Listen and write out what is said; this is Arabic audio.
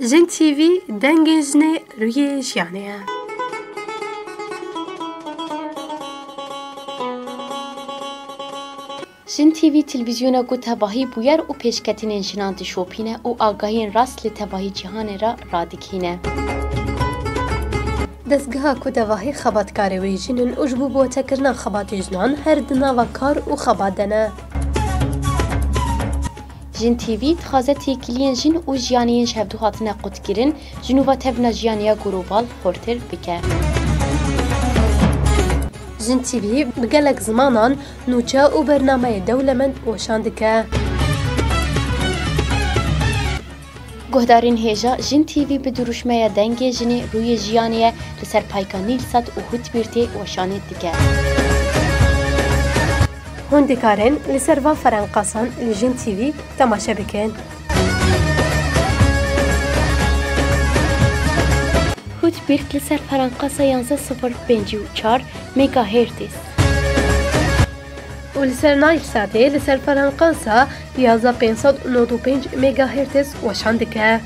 جن تیوی دنگجنه روی جیانه. جن تیوی تلویزیونا کو تباهی بویر و پیشکتین جنان شوپینه و آگاهین راست لتباهی جهان را رادکینه. دستگاه کو تباهی خباتکاری وی جنن اجبو بو تکرنا خبات جنان هر دنا و کار و خبات دنه. جن تیوی تخازه تیکلین جن و جیانین شهدو هاتنه قطگیرن جنوبا تبنا جیانیا گروبال خورتر بکه. جن تیوی بگلک زمانان نوچه و برنامه دولمند وشاندکه. گهدارین هیجا جن تیوی به دروشمه دنگ جنی روی جیانیه لسر پایکانیل ساد و هوت بیرتی وشاند دیگه. هندکارن لسر و فرنقاسان لجن تیوی تماشا بکن. هوت بیرت لسر فرنقاسا 11.54 مگاهرتز. و لسر نایل ساته لسر فرنقاسا 11.95 مگاهرتز وشاندکه.